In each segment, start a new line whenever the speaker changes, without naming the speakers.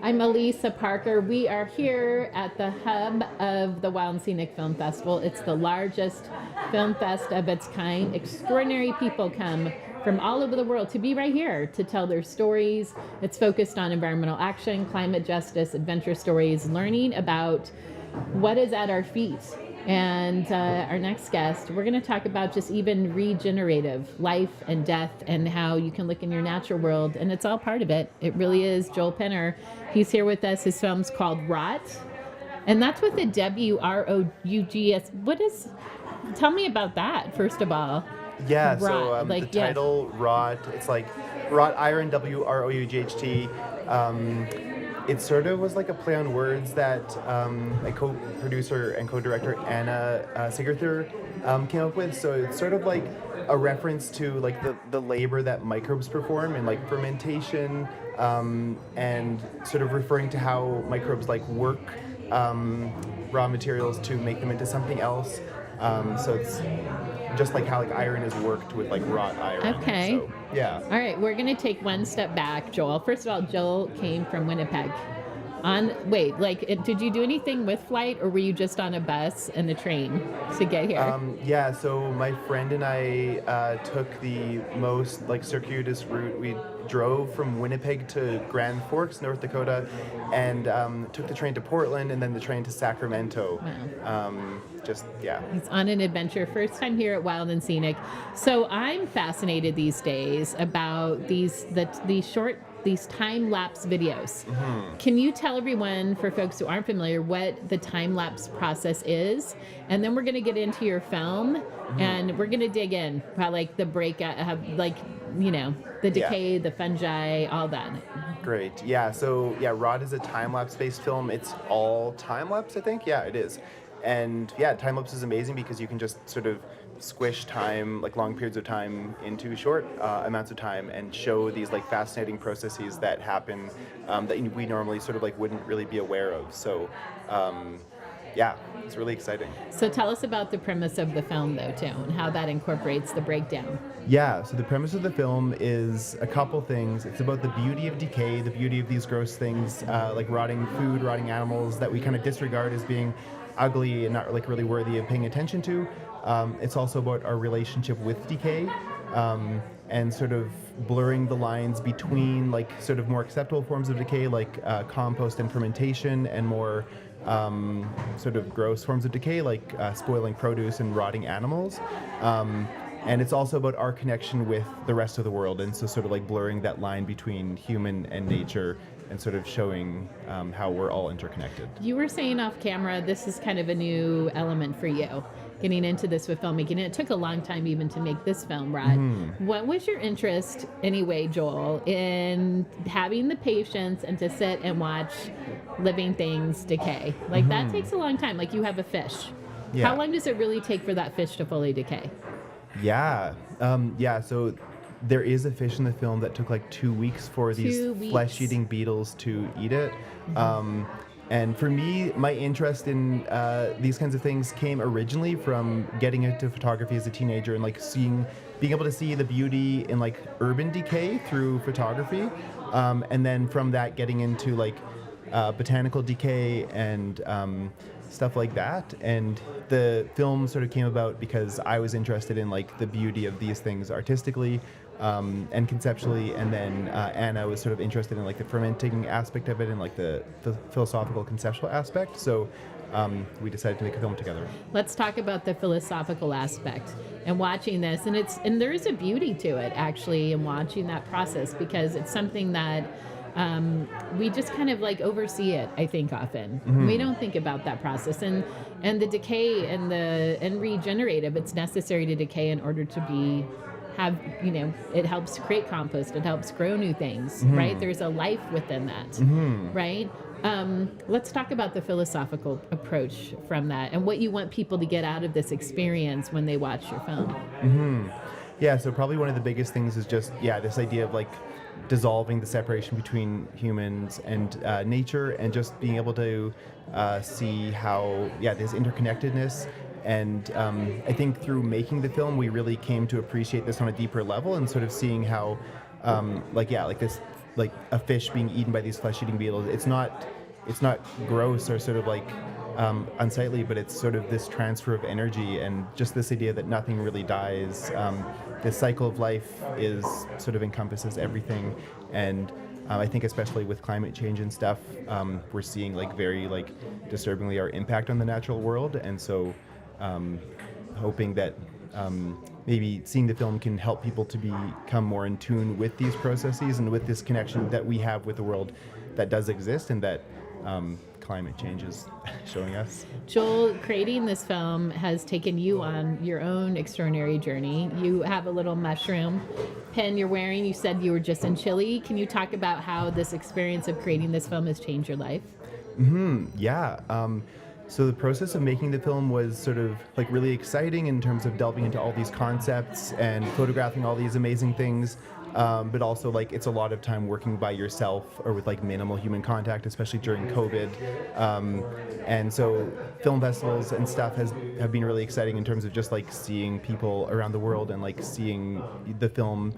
I'm Elisa Parker. We are here at the hub of the Wild and Scenic Film Festival. It's the largest film fest of its kind. Extraordinary people come from all over the world to be right here to tell their stories. It's focused on environmental action, climate justice, adventure stories, learning about what is at our feet. And our next guest, we're going to talk about just even regenerative life and death and how you can look in your natural world. And it's all part of it. It really is. Joel Penner, he's here with us. His film's called Wrought. And that's with the W-R-O-U-G-S. Tell me about that, first of all.
Yeah,
Wrought,
so the title, Wrought, it's like wrought iron, W-R-O-U-G-H-T. It sort of was like a play on words that my co-producer and co-director Anna Sigerther came up with. So it's sort of like a reference to like the labor that microbes perform in like fermentation, and sort of referring to how microbes like work raw materials to make them into something else. So it's just like how like iron is worked with like wrought iron.
Okay.
So, yeah.
All right, we're going to take one step back, Joel. First of all, Joel came from Winnipeg. Did you do anything with flight, or were you just on a bus and a train to get here?
Yeah, so my friend and I took the most like circuitous route. We drove from Winnipeg to Grand Forks, North Dakota, and took the train to Portland and then the train to Sacramento.
Wow. He's on an adventure. First time here at Wild and Scenic. So I'm fascinated these days about these time-lapse videos.
Mm-hmm.
Can you tell everyone, for folks who aren't familiar, what the time-lapse process is? And then we're going to get into your film,
mm-hmm.
and we're going to dig in, how like the breakout, the decay, the fungi, all that.
Great. Yeah, so Wrought is a time-lapse based film. It's all time-lapse, I think. Yeah, it is. And yeah, time-lapse is amazing because you can just sort of squish time, like long periods of time, into short amounts of time and show these like fascinating processes that happen that we normally sort of like wouldn't really be aware of. So it's really exciting.
So tell us about the premise of the film though too, and how that incorporates the breakdown.
Yeah, so the premise of the film is a couple things. It's about the beauty of decay, the beauty of these gross things like rotting food, rotting animals that we kind of disregard as being ugly and not like really worthy of paying attention to. It's also about our relationship with decay, and sort of blurring the lines between like sort of more acceptable forms of decay like compost and fermentation, and more sort of gross forms of decay like spoiling produce and rotting animals. And it's also about our connection with the rest of the world, and so sort of like blurring that line between human and nature and sort of showing how we're all interconnected. You
were saying off camera, this is kind of a new element for you, getting into this with filmmaking. And it took a long time even to make this film, Rod. Mm-hmm. What was your interest, anyway, Joel, in having the patience and to sit and watch living things decay? Like, mm-hmm. that takes a long time. Like, you have a fish. Yeah. How long does it really take for that fish to fully decay?
Yeah. So there is a fish in the film that took like 2 weeks for these flesh-eating beetles to eat it. Mm-hmm. And for me, my interest in these kinds of things came originally from getting into photography as a teenager and like being able to see the beauty in like urban decay through photography. And then from that, getting into like botanical decay and stuff like that. And the film sort of came about because I was interested in like the beauty of these things artistically and conceptually, and then Anna was sort of interested in like the fermenting aspect of it and like the philosophical conceptual aspect. So we decided to make a film together. Let's talk about the philosophical aspect and watching this, and there is a beauty to it actually in watching that process, because it's something that we just kind of like oversee it, I think, often. Mm-hmm. We don't think about that process, and the decay and regenerative. It's necessary to decay in order to it helps create compost. It helps grow new things, mm-hmm. right? There's a life within that, mm-hmm. right? Let's talk about the philosophical approach from that and what you want people to get out of this experience when they watch your film. Mm-hmm. Yeah, so probably one of the biggest things is just, this idea of like dissolving the separation between humans and nature, and just being able to see how, there's interconnectedness. And I think through making the film, we really came to appreciate this on a deeper level, and sort of seeing how, this like a fish being eaten by these flesh-eating beetles. It's not gross or sort of like unsightly, but it's sort of this transfer of energy and just this idea that nothing really dies. This cycle of life is sort of encompasses everything, and I think especially with climate change and stuff, we're seeing like very like disturbingly our impact on the natural world, and so hoping that maybe seeing the film can help people to become more in tune with these processes and with this connection that we have with the world that does exist and that climate change is showing us.
Joel, creating this film has taken you on your own extraordinary journey. You have a little mushroom pin you're wearing. You said you were just in Chile. Can you talk about how this experience of creating this film has changed your life?
Yeah. So the process of making the film was sort of like really exciting in terms of delving into all these concepts and photographing all these amazing things. But also like it's a lot of time working by yourself or with like minimal human contact, especially during COVID. And so film festivals and stuff have been really exciting in terms of just like seeing people around the world and like seeing the film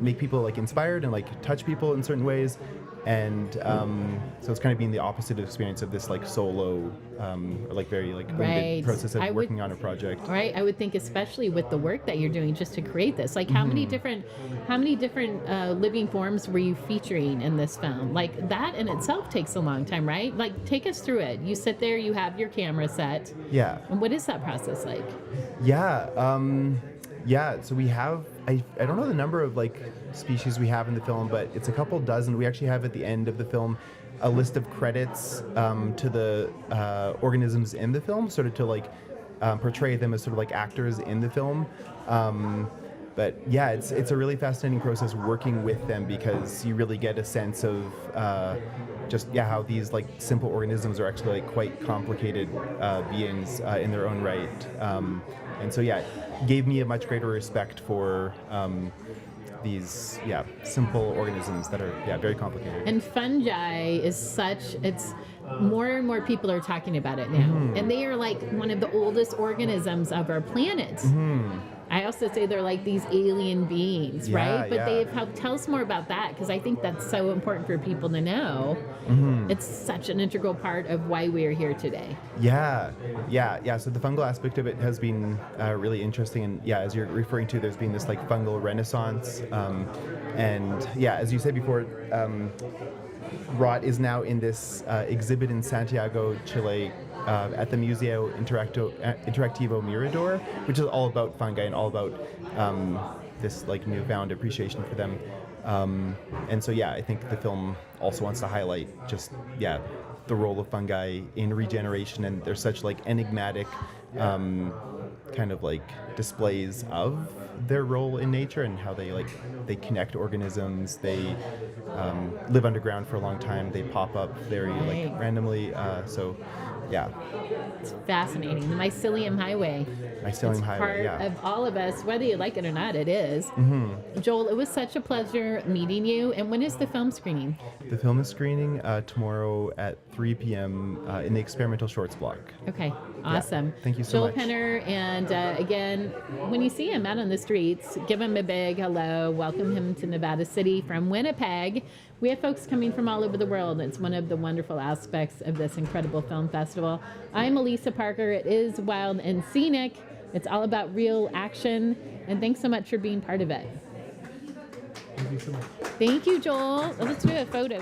make people like inspired and like touch people in certain ways. And so it's kind of been the opposite experience of this like solo or like very like limited process of working on a project.
Right. I would think especially with the work that you're doing just to create this, like how many different living forms were you featuring in this film? Like that in itself takes a long time, right? Like take us through it. You sit there, you have your camera set.
Yeah.
And what is that process like?
Yeah, so we have, I don't know the number of like species we have in the film, but it's a couple dozen. We actually have at the end of the film a list of credits to the organisms in the film, sort of to like portray them as sort of like actors in the film. But yeah, it's a really fascinating process working with them because you really get a sense of how these like simple organisms are actually like quite complicated beings in their own right. And so yeah, gave me a much greater respect for these simple organisms that are very complicated.
And fungi is it's more and more people are talking about it now, and they are like one of the oldest organisms of our planet. I also say they're like these alien beings, right? But they've helped tell us more about that because I think that's so important for people to know. It's such an integral part of why we are here today.
Yeah. So the fungal aspect of it has been really interesting, and as you're referring to, there's been this like fungal renaissance, and as you said before, Wrought is now in this exhibit in Santiago, Chile, at the Museo Interactivo Mirador, which is all about fungi and all about this like newfound appreciation for them. And so I think the film also wants to highlight just the role of fungi in regeneration, and they're such like enigmatic kind of like displays of their role in nature and how they connect organisms. They live underground for a long time. They pop up very like randomly.
It's fascinating. The mycelium highway. It's part of all of us, whether you like it or not. It is. Joel, it was such a pleasure meeting you. And when is the film screening?
The film is screening tomorrow at 3 p.m. In the experimental shorts block.
Okay, awesome.
Thank you so much.
Joel Penner, and again, when you see him out on the streets, give him a big hello. Welcome him to Nevada City from Winnipeg. We have folks coming from all over the world. It's one of the wonderful aspects of this incredible film festival. I'm Elisa Parker. It is Wild and Scenic. It's all about real action. And thanks so much for being part of it.
Thank you so much.
Thank you, Joel. Let's do a photo.